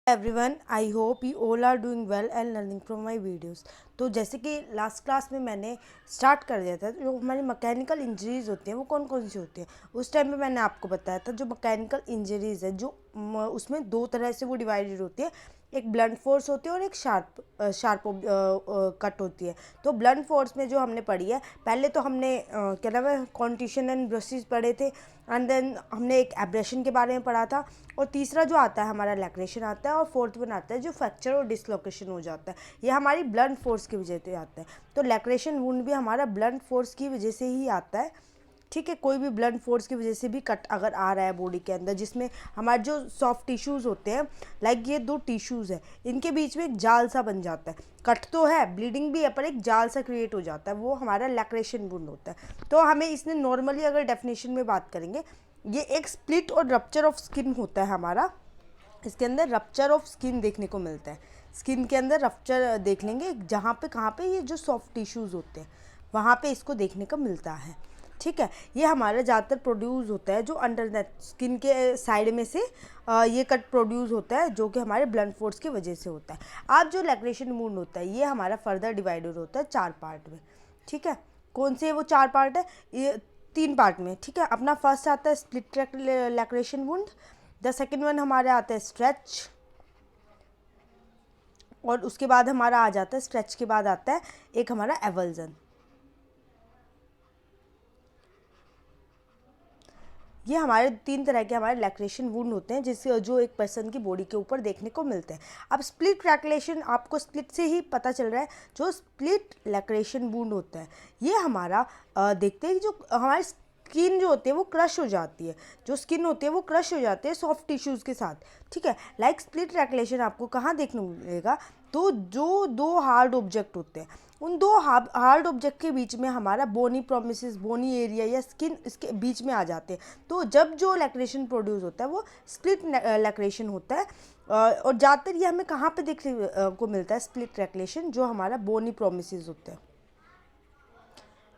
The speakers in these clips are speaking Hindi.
Everyone, I hope you all are doing well and learning from my videos. तो जैसे कि लास्ट क्लास में मैंने स्टार्ट कर दिया था, जो हमारी मैकेनिकल इंजरीज होती हैं वो कौन कौन सी होती हैं। उस टाइम पे मैंने आपको बताया था जो मैकेनिकल इंजरीज है जो उसमें दो तरह से वो डिवाइडेड होती है। एक ब्लंट फोर्स होती है और एक शार्प कट होती है। तो ब्लंट फोर्स में जो हमने पढ़ी है, पहले तो हमने क्या नाम है कॉन्टिशन एंड ब्रशेस पढ़े थे, एंड देन हमने एक एब्रेशन के बारे में पढ़ा था, और तीसरा जो आता है हमारा लैक्रेशन आता है, और फोर्थ वन आता है जो फ्रैक्चर और डिसलोकेशन हो जाता है। ये हमारी ब्लंट फोर्स की वजह से आता है। तो लैक्रेशन वुंड भी हमारा ब्लंट फोर्स की वजह से ही आता है। ठीक है, कोई भी ब्लड फोर्स की वजह से भी कट अगर आ रहा है बॉडी के अंदर, जिसमें हमारे जो सॉफ्ट टिश्यूज़ होते हैं, लाइक ये दो टिश्यूज़ है, इनके बीच में एक जाल सा बन जाता है। कट तो है, ब्लीडिंग भी है, पर एक जाल सा क्रिएट हो जाता है, वो हमारा लैक्रेशन वुंड होता है। तो हमें इसने नॉर्मली अगर डेफिनेशन में बात करेंगे, ये एक स्प्लिट और रप्चर ऑफ स्किन होता है हमारा। इसके अंदर रप्चर ऑफ स्किन देखने को मिलता है। स्किन के अंदर रप्चर देख लेंगे, जहाँ पे कहाँ पे ये जो सॉफ्ट टिश्यूज़ होते हैं वहाँ पे इसको देखने को मिलता है। ठीक है, ये हमारा ज़्यादातर प्रोड्यूस होता है जो अंडर द स्किन के साइड में से ये कट प्रोड्यूस होता है, जो कि हमारे ब्लड फोर्स की वजह से होता है। अब जो लैक्रेशन वुंड होता है, ये हमारा फर्दर डिवाइडेड होता है 4 पार्ट में। ठीक है, कौन से वो 4 पार्ट है? ये 3 पार्ट में। ठीक है, अपना फर्स्ट आता है split लैक्रेशन wound, the second one हमारे आता है स्ट्रेच, और उसके बाद हमारा आ जाता है, स्ट्रेच के बाद आता है एक हमारा एवल्जन। ये हमारे 3 तरह के हमारे लैक्रेशन वुंड होते हैं, जिससे जो एक पर्सन की बॉडी के ऊपर देखने को मिलते हैं। अब स्प्लिट लैक्रेशन आपको स्प्लिट से ही पता चल रहा है। जो स्प्लिट लैक्रेशन वुंड होता है, ये हमारा देखते हैं जो हमारी स्किन जो होती है वो क्रश हो जाती है। जो स्किन होती है वो क्रश हो जाती है सॉफ्ट टिश्यूज़ के साथ। ठीक है, लाइक स्प्लिट लैक्रेशन आपको कहाँ देखने को मिलेगा? तो जो 2 हार्ड ऑब्जेक्ट होते हैं, उन 2 हार्ड ऑब्जेक्ट के बीच में हमारा बोनी प्रोमिसेस, बोनी एरिया या स्किन इसके बीच में आ जाते हैं। तो जब जो लैक्रेशन प्रोड्यूस होता है वो स्प्लिट लैक्रेशन होता है। और ज़्यादातर ये हमें कहाँ पे देखने को मिलता है? स्प्लिट लैक्रेशन जो हमारा बोनी प्रोमिसेस होते हैं,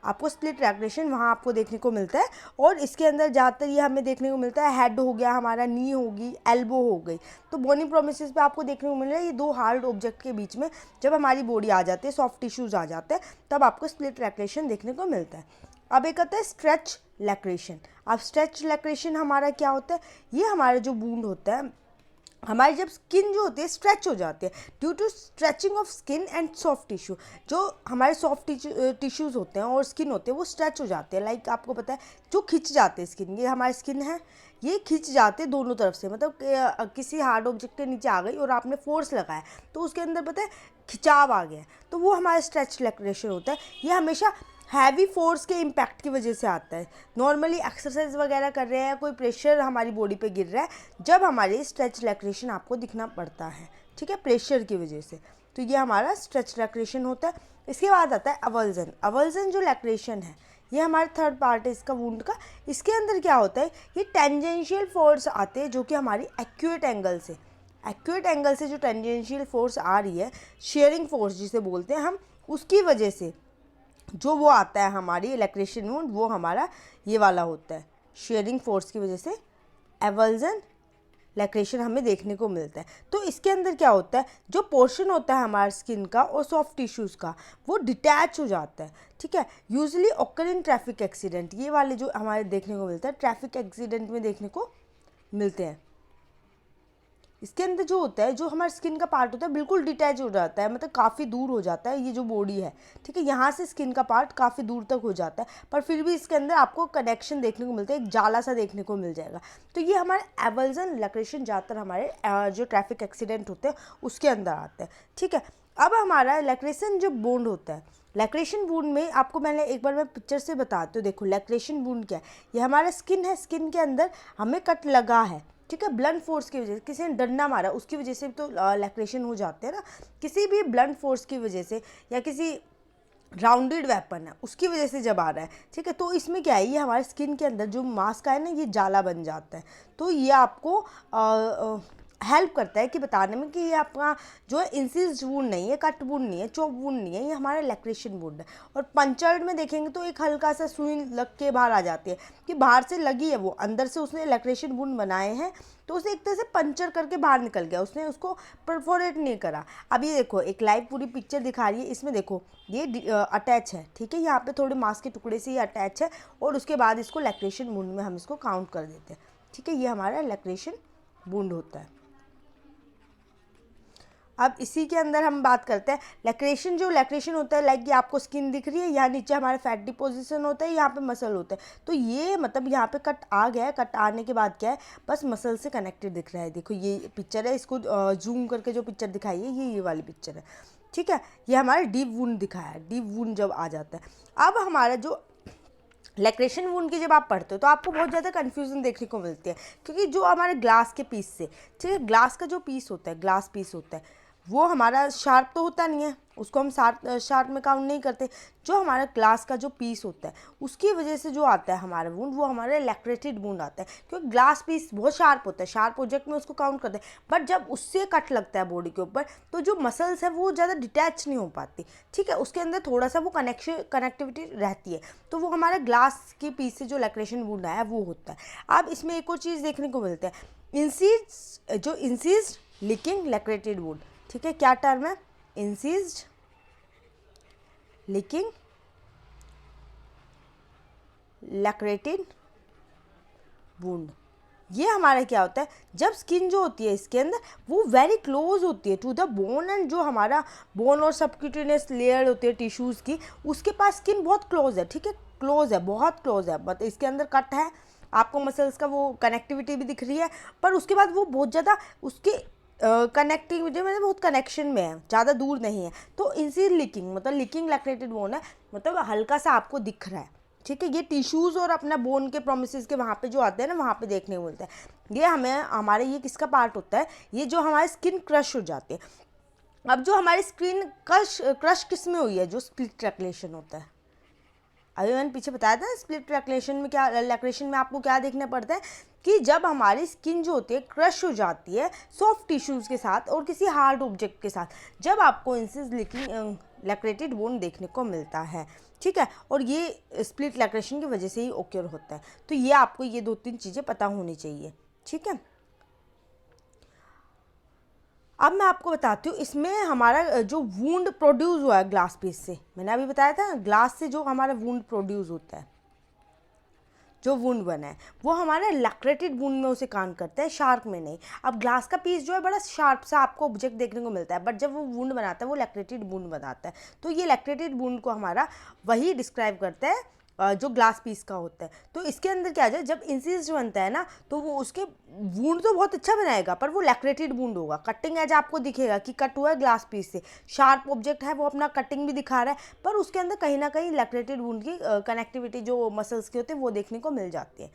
आपको स्प्लिट लैक्रेशन वहाँ आपको देखने को मिलता है। और इसके अंदर ज़्यादातर ये हमें देखने को मिलता है, हेड हो गया हमारा, नी होगी, एल्बो हो गई। तो बोनी प्रोमिसेस पे आपको देखने को मिल रहा है ये 2 हार्ड ऑब्जेक्ट के बीच में जब हमारी बॉडी आ जाती है, सॉफ्ट टिश्यूज़ आ जाते हैं, तब आपको स्प्लिट लैक्रेशन देखने को मिलता है। अब एक आता है स्ट्रेच लैक्रेशन। अब स्ट्रेच लैक्रेशन हमारा क्या होता है? ये हमारा जो वुंड होता है, हमारी जब स्किन जो होती है स्ट्रेच हो जाती है due to stretching of skin and soft tissue. जो हमारे सॉफ्ट टिश्यूज़ होते हैं और स्किन होते हैं वो स्ट्रेच हो जाते हैं, लाइक आपको पता है जो खिंच जाते हैं स्किन, ये हमारी स्किन है, ये खिंच जाते हैं दोनों तरफ से। मतलब किसी हार्ड ऑब्जेक्ट के नीचे आ गई और आपने फोर्स लगाया तो उसके अंदर पता है खिंचाव आ गया, तो वो हमारा स्ट्रेच लैक्रेशन होता है। ये हमेशा हैवी फोर्स के इम्पैक्ट की वजह से आता है। नॉर्मली एक्सरसाइज वगैरह कर रहे हैं, कोई प्रेशर हमारी बॉडी पे गिर रहा है, जब हमारी स्ट्रेच लैक्रेशन आपको दिखना पड़ता है। ठीक है, प्रेशर की वजह से। तो ये हमारा स्ट्रेच लैक्रेशन होता है। इसके बाद आता है अवल्जन। अवल्जन जो लैक्रेशन है, ये हमारा थर्ड पार्ट है इसका वुंड का। इसके अंदर क्या होता है? ये टेंजेंशियल फोर्स आते हैं जो कि हमारी एक्यूट एंगल से जो टेंजेंशियल फोर्स आ रही है, शेयरिंग फोर्स जिसे बोलते हैं हम, उसकी वजह से जो वो आता है हमारी लैक्रेशन वुंड, वो हमारा ये वाला होता है। शेयरिंग फोर्स की वजह से एवल्जन लैक्रेशन हमें देखने को मिलता है। तो इसके अंदर क्या होता है? जो पोर्शन होता है हमारे स्किन का और सॉफ्ट टिश्यूज़ का, वो डिटैच हो जाता है। ठीक है, usually occur in traffic accident, ये वाले जो हमारे देखने को मिलता है ट्रैफिक एक्सीडेंट में देखने को मिलते हैं। इसके अंदर जो होता है, जो हमारे स्किन का पार्ट होता है बिल्कुल डिटैच हो जाता है, मतलब काफ़ी दूर हो जाता है ये जो बॉडी है। ठीक है, यहाँ से स्किन का पार्ट काफ़ी दूर तक हो जाता है, पर फिर भी इसके अंदर आपको कनेक्शन देखने को मिलता है, एक जाला सा देखने को मिल जाएगा। तो ये हमारे एवल्जन लैक्रेशन ज़्यादातर हमारे जो ट्रैफिक एक्सीडेंट होते हैं उसके अंदर आते हैं। ठीक है, अब हमारा लैक्रेशन जो वुंड होता है, लैक्रेशन वुंड में आपको मैंने एक बार मैं पिक्चर से बताती हूँ। देखो लैक्रेशन वुंड क्या है? ये हमारा स्किन है, स्किन के अंदर हमें कट लगा है। ठीक है, ब्लंट फोर्स की वजह से, किसी ने डंडा मारा उसकी वजह से तो लैक्रेशन हो जाते हैं ना। किसी भी ब्लंट फोर्स की वजह से या किसी राउंडेड वेपन है उसकी वजह से जब आ रहा है, ठीक है, तो इसमें क्या है, ये हमारे स्किन के अंदर जो मास्क है ना, ये जाला बन जाता है। तो ये आपको हेल्प करता है कि बताने में कि ये आपका जो है इंसिज्ड वुंड नहीं है, कट वुंड नहीं है, चॉप वुंड नहीं है, ये हमारा लैक्रेशन वुंड है। और पंचर्ड में देखेंगे तो एक हल्का सा सुई लग के बाहर आ जाती है कि बाहर से लगी है, वो अंदर से उसने लैक्रेशन वुंड बनाए हैं, तो उसे एक तरह से पंचर करके बाहर निकल गया, उसने उसको परफोरेट नहीं करा। अब ये देखो एक लाइव पूरी पिक्चर दिखा रही है, इसमें देखो ये अटैच है, ठीक है, यहाँ पे थोड़े मांस के टुकड़े से ये अटैच है, और उसके बाद इसको लैक्रेशन वुंड में हम इसको काउंट कर देते हैं, ठीक है, ये हमारा लैक्रेशन वुंड होता है। अब इसी के अंदर हम बात करते हैं लैक्रेशन। जो लैक्रेशन होता है, लाइक ये आपको स्किन दिख रही है, यहाँ नीचे हमारे फैट डिपोजिशन होता है, यहाँ पे मसल होता है, तो ये मतलब यहाँ पे कट आ गया है, कट आने के बाद क्या है, बस मसल से कनेक्टेड दिख रहा है। देखो ये पिक्चर है, इसको जूम करके जो पिक्चर दिखाई है ये वाली पिक्चर है, ठीक है, ये हमारा डीप वुंड दिखाया है, डीप वुंड जब आ जाता है। अब हमारा जो लैक्रेशन वुंड की जब आप पढ़ते हो तो आपको बहुत ज़्यादा कन्फ्यूज़न देखने को मिलती है, क्योंकि जो हमारे ग्लास के पीस से, ठीक है, ग्लास का जो पीस होता है, ग्लास पीस होता है, वो हमारा शार्प तो होता नहीं है, उसको हम शार्प में काउंट नहीं करते। जो हमारा ग्लास का जो पीस होता है उसकी वजह से जो आता है हमारा वुंड, वो हमारा लैक्रेटेड वुंड आता है, क्योंकि ग्लास पीस बहुत शार्प होता है, शार्प ऑब्जेक्ट में उसको काउंट करते हैं, बट जब उससे कट लगता है बॉडी के ऊपर तो जो मसल्स है वो ज़्यादा डिटैच नहीं हो पाती, ठीक है, उसके अंदर थोड़ा सा वो कनेक्टिविटी रहती है, तो वो हमारा ग्लास के पीस से जो लैक्रेशन वुंड आया वो होता है। अब इसमें एक और चीज़ देखने को मिलता है, इंसीज्ड लीकिंग लैक्रेटेड वुंड, ठीक है, क्या टर्म है, इंसीज्ड लीकिंग लैक्रेटेड वुंड। ये हमारा क्या होता है, जब स्किन जो होती है इसके अंदर वो वेरी क्लोज होती है टू द बोन, एंड जो हमारा बोन और सबक्यूटेनियस लेयर होती है टिश्यूज़ की, उसके पास स्किन बहुत क्लोज है, ठीक है, क्लोज है, बहुत क्लोज है, बट इसके अंदर कट है, आपको मसल्स का वो कनेक्टिविटी भी दिख रही है, पर उसके बाद वो बहुत ज़्यादा उसके कनेक्टिविटी में बहुत कनेक्शन में है, ज़्यादा दूर नहीं है, तो इंसीड लीकिंग मतलब लीकिंग लैक्रेटेड बोन है, मतलब हल्का सा आपको दिख रहा है, ठीक है, ये टिश्यूज़ और अपना बोन के प्रोमिसेस के वहाँ पे जो आते हैं ना, वहाँ पे देखने को मिलता है। ये हमें हमारे ये किसका पार्ट होता है, ये जो हमारे स्किन क्रश हो जाती है। अब जो हमारी स्किन क्रश किस में हुई है, जो स्प्लिट लैक्रेशन होता है, अभी मैंने पीछे बताया था स्प्लिट लैक्रेशन में क्या, लैक्रेशन में आपको क्या देखना पड़ता है कि जब हमारी स्किन जो होती है क्रश हो जाती है सॉफ्ट टिश्यूज़ के साथ और किसी हार्ड ऑब्जेक्ट के साथ, जब आपको इंसिज लीकिंग लैक्रेटेड वुंड देखने को मिलता है, ठीक है, और ये स्प्लिट लैक्रेशन की वजह से ही ओक्योर होता है। तो ये आपको ये 2-3 चीज़ें पता होनी चाहिए, ठीक है। अब मैं आपको बताती हूँ इसमें हमारा जो वुंड प्रोड्यूस हुआ है ग्लास पीस से, मैंने अभी बताया था ग्लास से जो हमारा वुंड प्रोड्यूस होता है, जो वुंड बना है वो हमारा लैक्रेटेड वुंड में उसे काउंट करते हैं, शार्प में नहीं। अब ग्लास का पीस जो है बड़ा शार्प सा आपको ऑब्जेक्ट देखने को मिलता है, बट जब वो वुंड बनाता है वो लैक्रेटेड वुंड बनाता है, तो ये लैक्रेटेड वुंड को हमारा वही डिस्क्राइब करता है जो ग्लास पीस का होता है। तो इसके अंदर क्या है, जब इंसिज बनता है ना तो वो उसके वुंड तो बहुत अच्छा बनाएगा, पर वो लैक्रेटेड वुंड होगा, कटिंग एज आपको दिखेगा कि कट हुआ है ग्लास पीस से, शार्प ऑब्जेक्ट है वो अपना कटिंग भी दिखा रहा है, पर उसके अंदर कहीं ना कहीं लैक्रेटेड वुंड की कनेक्टिविटी जो मसल्स की होती है वो देखने को मिल जाती है,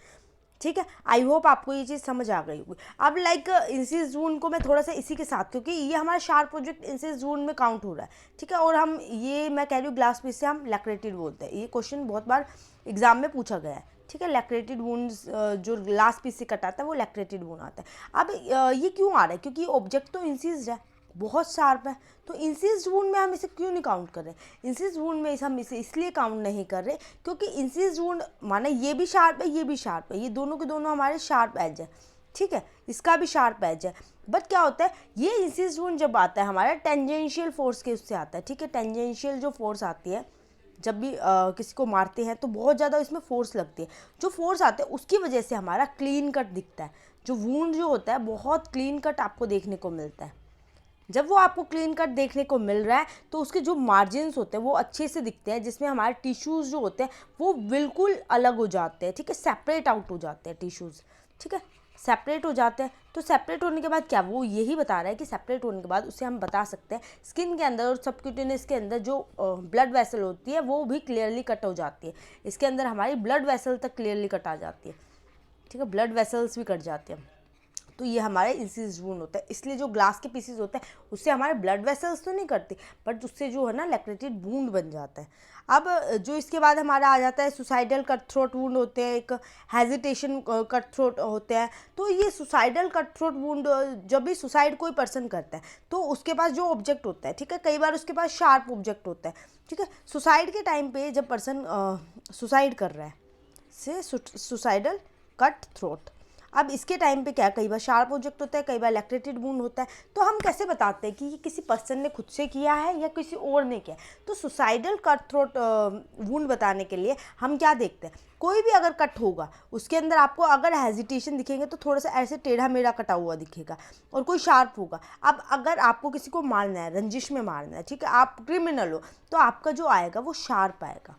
ठीक है। आई होप आपको ये चीज़ समझ आ गई होगी। अब लाइक इंसिज वुंड को मैं थोड़ा सा इसी के साथ, क्योंकि ये हमारा शार्प प्रोजेक्ट इंसिज वुंड में काउंट हो रहा है, ठीक है, और हम ये मैं कह रही हूँ ग्लास पीस से हम लैक्रेटेड बोलते हैं, ये क्वेश्चन बहुत बार एग्जाम में पूछा गया है, ठीक है, लैक्रेटेड वुंड जो ग्लास पीस से कटाता है वो लैक्रेटेड वुंड आता है। अब ये क्यों आ रहा है, क्योंकि ऑब्जेक्ट तो इंसिज्ड है, बहुत शार्प है, तो इंसिज्ड वुंड में हम इसे क्यों नहीं काउंट कर रहे, इंसिज्ड वुंड में हम इसे इसलिए काउंट नहीं कर रहे क्योंकि इंसिज्ड वुंड माने ये भी शार्प है, ये भी शार्प है, ये दोनों के दोनों हमारे शार्प एज है, ठीक है, इसका भी शार्प एज है, बट क्या होता है ये इंसिज्ड वुंड जब आता है हमारा टेंजेंशियल फोर्स के उससे आता है, ठीक है, टेंजेंशियल जो फोर्स आती है जब भी किसी को मारते हैं तो बहुत ज़्यादा इसमें फोर्स लगती है, जो फोर्स आते हैं उसकी वजह से हमारा क्लीन कट दिखता है, जो वुंड जो होता है बहुत क्लीन कट आपको देखने को मिलता है। जब वो आपको क्लीन कट देखने को मिल रहा है तो उसके जो मार्जिन्स होते हैं वो अच्छे से दिखते हैं, जिसमें हमारे टिश्यूज़ जो होते हैं वो बिल्कुल अलग हो जाते हैं, ठीक है, सेपरेट आउट हो जाते हैं टिश्यूज़, ठीक है, सेपरेट हो जाते हैं। तो सेपरेट होने के बाद क्या, वो यही बता रहा है कि सेपरेट होने के बाद उससे हम बता सकते हैं स्किन के अंदर और सबक्यूटेनियस के अंदर जो ब्लड वेसल होती है वो भी क्लियरली कट हो जाती है, इसके अंदर हमारी ब्लड वेसल तक क्लियरली कट आ जाती है, ठीक है, ब्लड वेसल्स भी कट जाते हैं। तो ये हमारे इंसिज वुंड होता है। इसलिए जो ग्लास के पीसेस होते हैं उससे हमारे ब्लड वेसल्स तो नहीं करती, बट उससे जो है ना लैक्रेटेड वुंड बन जाता है। अब जो इसके बाद हमारा आ जाता है सुसाइडल कट थ्रोट वुंड होते हैं, एक हेजिटेशन कट थ्रोट होते हैं। तो ये सुसाइडल कट थ्रोट वुंड जब भी सुसाइड कोई पर्सन करता है तो उसके पास जो ऑब्जेक्ट होता है, ठीक है, कई बार उसके पास शार्प ऑब्जेक्ट होता है, ठीक है। सुसाइड के टाइम पे जब पर्सन सुसाइड कर रहा है से सुसाइडल कट थ्रोट, अब इसके टाइम पे क्या, कई बार शार्प ऑब्जेक्ट होता है, कई बार लैक्रेटेड वुंड होता है। तो हम कैसे बताते हैं कि ये किसी पर्सन ने खुद से किया है या किसी और ने किया है? तो सुसाइडल कट थ्रोट वुंड बताने के लिए हम क्या देखते हैं, कोई भी अगर कट होगा उसके अंदर आपको अगर हेजिटेशन दिखेंगे तो थोड़ा सा ऐसे टेढ़ा मेढ़ा कटा हुआ दिखेगा, और कोई शार्प होगा। अब अगर आपको किसी को मारना है, रंजिश में मारना है, ठीक है, आप क्रिमिनल हो, तो आपका जो आएगा वो शार्प आएगा,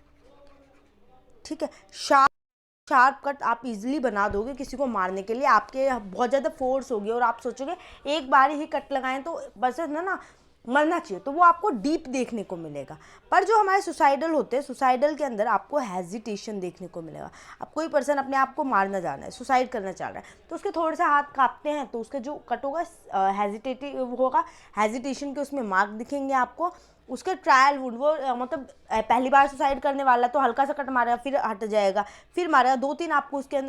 ठीक है। शार्प कट आप इजीली बना दोगे किसी को मारने के लिए, आपके बहुत ज़्यादा फोर्स होगी और आप सोचोगे एक बार ही कट लगाएं तो बस ना मरना चाहिए, तो वो आपको डीप देखने को मिलेगा। पर जो हमारे सुसाइडल होते हैं, सुसाइडल के अंदर आपको हेजिटेशन देखने को मिलेगा। अब कोई पर्सन अपने आप को मारना चाह रहा है, सुसाइड करना चाह रहा है, तो उसके थोड़े से हाथ कांपते हैं, तो उसका जो कट होगा हेजिटेटिव होगा, हेजिटेशन के उसमें मार्क दिखेंगे आपको। उसके ट्रायल वुड वो मतलब पहली बार सुसाइड करने वाला तो हल्का सा कट मारेगा, फिर हट जाएगा, फिर मारेगा, 2-3 आपको उसके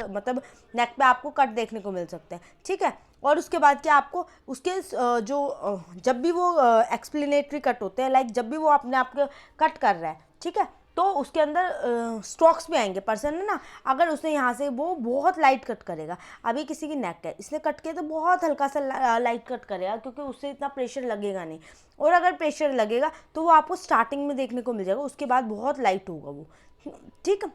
मतलब नेक पे आपको कट देखने को मिल सकते हैं, ठीक है। और उसके बाद क्या आपको उसके जो जब भी वो एक्सप्लेनेटरी कट होते हैं, लाइक जब भी वो अपने आप को कट कर रहा है, ठीक है, तो उसके अंदर स्ट्रोक्स भी आएंगे। पर्सन है ना, अगर उसने यहाँ से वो बहुत लाइट कट करेगा, अभी किसी की नेक है, इसने कट किया तो बहुत हल्का सा लाइट कट करेगा, क्योंकि उससे इतना प्रेशर लगेगा नहीं, और अगर प्रेशर लगेगा तो वो आपको स्टार्टिंग में देखने को मिल जाएगा, उसके बाद बहुत लाइट होगा वो, ठीक है।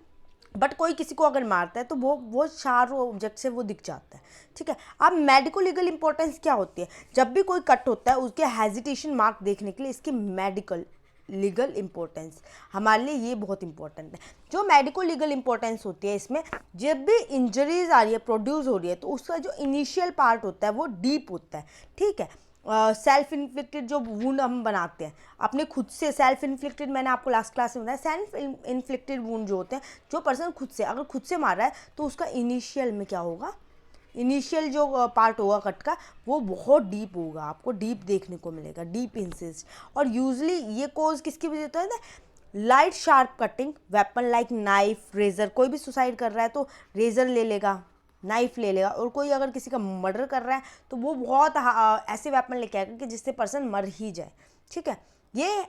बट कोई किसी को अगर मारता है तो वो शार्प ऑब्जेक्ट से वो दिख जाता है, ठीक है। अब मेडिको लीगल इंपॉर्टेंस क्या होती है, जब भी कोई कट होता है उसके हेजिटेशन मार्क देखने के लिए इसकी मेडिकल लीगल इंपॉर्टेंस हमारे लिए ये बहुत इंपॉर्टेंट है। जो मेडिको लीगल इंपॉर्टेंस होती है इसमें, जब भी इंजरीज आ रही है, प्रोड्यूस हो रही है, तो उसका जो इनिशियल पार्ट होता है वो डीप होता है, ठीक है। सेल्फ इन्फ्लिक्टेड जो वुंड हम बनाते हैं अपने खुद से, सेल्फ इन्फ्लिक्टेड मैंने आपको लास्ट क्लास में बताया, सेल्फ इन्फ्लिक्टेड वुंड जो होते हैं, जो पर्सन खुद से अगर खुद से मार रहा है तो उसका इनिशियल में क्या होगा, इनिशियल जो पार्ट होगा कट का वो बहुत डीप होगा, आपको डीप देखने को मिलेगा, डीप इंसिस। और यूजली ये कोज किसकी वजह होता है ना, light sharp cutting weapon like knife, razor. कोई भी सुसाइड कर रहा है तो रेजर ले लेगा, नाइफ ले लेगा, और कोई अगर किसी का मर्डर कर रहा है तो वो बहुत ऐसे वेपन लेके आएगा कि जिससे पर्सन मर ही जाए, ठीक है। ये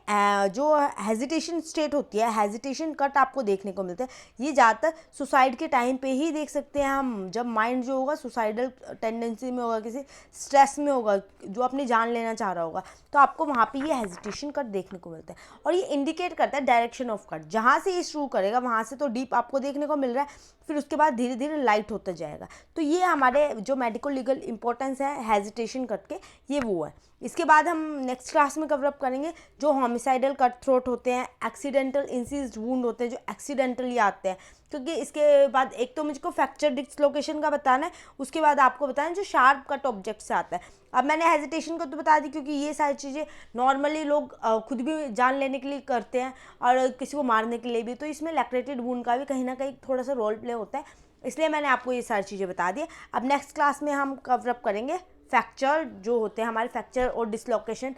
जो हेजिटेशन स्टेट होती है, हेजिटेशन कट आपको देखने को मिलते हैं, ये ज़्यादातर सुसाइड के टाइम पे ही देख सकते हैं हम, जब माइंड जो होगा सुसाइडल टेंडेंसी में होगा, किसी स्ट्रेस में होगा, जो अपनी जान लेना चाह रहा होगा, तो आपको वहाँ पे ये हेजिटेशन कट देखने को मिलता है। और ये इंडिकेट करता है डायरेक्शन ऑफ कट, जहाँ से ये शुरू करेगा वहाँ से तो डीप आपको देखने को मिल रहा है, फिर उसके बाद धीरे धीरे लाइट होता जाएगा। तो ये हमारे जो मेडिको लीगल इंपॉर्टेंस है हेजिटेशन कट के, ये वो है। इसके बाद हम नेक्स्ट क्लास में कवर अप करेंगे जो होमिसाइडल कट थ्रोट होते हैं, एक्सीडेंटल इंसिज्ड वुंड होते हैं जो एक्सीडेंटली आते हैं, क्योंकि इसके बाद एक तो मुझको फ्रैक्चर डिस्लोकेशन का बताना है, उसके बाद आपको बताना जो शार्प कट ऑब्जेक्ट से आता है। अब मैंने हेजिटेशन को तो बता दी क्योंकि ये सारी चीज़ें नॉर्मली लोग खुद भी जान लेने के लिए करते हैं और किसी को मारने के लिए भी, तो इसमें लैक्रेटेड वुंड का भी कहीं ना कहीं थोड़ा सा रोल प्ले होता है, इसलिए मैंने आपको ये सारी चीज़ें बता दी। अब नेक्स्ट क्लास में हम कवर अप करेंगे फ्रैक्चर जो होते हैं हमारे, फ्रैक्चर और डिसलोकेशन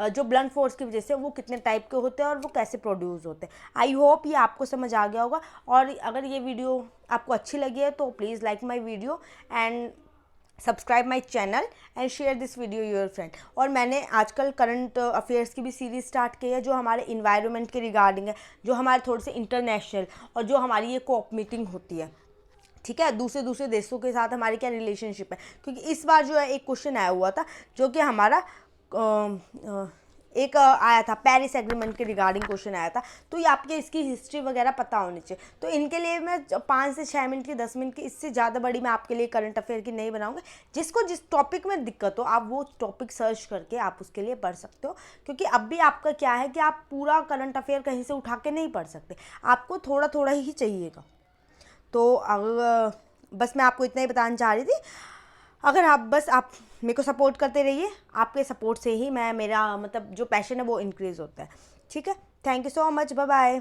जो ब्लंट फोर्स की वजह से वो कितने टाइप के होते हैं और वो कैसे प्रोड्यूस होते हैं। आई होप ये आपको समझ आ गया होगा, और अगर ये वीडियो आपको अच्छी लगी है तो please like my video and subscribe my channel and share this video your friend. और मैंने आजकल करंट अफेयर्स की भी सीरीज़ स्टार्ट की है जो हमारे इन्वायरमेंट के रिगार्डिंग है, जो हमारे थोड़े से इंटरनेशनल, और जो हमारी ये कोऑप मीटिंग होती है, ठीक है, दूसरे देशों के साथ हमारी क्या रिलेशनशिप है। क्योंकि इस बार जो है एक क्वेश्चन आया हुआ था जो कि हमारा एक आया था, पेरिस एग्रीमेंट के रिगार्डिंग क्वेश्चन आया था, तो ये आपके इसकी हिस्ट्री वगैरह पता होनी चाहिए। तो इनके लिए मैं 5 से 6 मिनट की, 10 मिनट की, इससे ज़्यादा बड़ी मैं आपके लिए करंट अफेयर की नहीं बनाऊंगी। जिसको जिस टॉपिक में दिक्कत हो आप वो टॉपिक सर्च करके आप उसके लिए पढ़ सकते हो, क्योंकि अब भी आपका क्या है कि आप पूरा करंट अफेयर कहीं से उठा के नहीं पढ़ सकते, आपको थोड़ा थोड़ा ही चाहिएगा। तो अगर बस मैं आपको इतना ही बताना चाह रही थी, अगर आप मेरे को सपोर्ट करते रहिए, आपके सपोर्ट से ही मेरा मतलब जो पैशन है वो इंक्रीज़ होता है, ठीक है। Thank you so much, bye bye.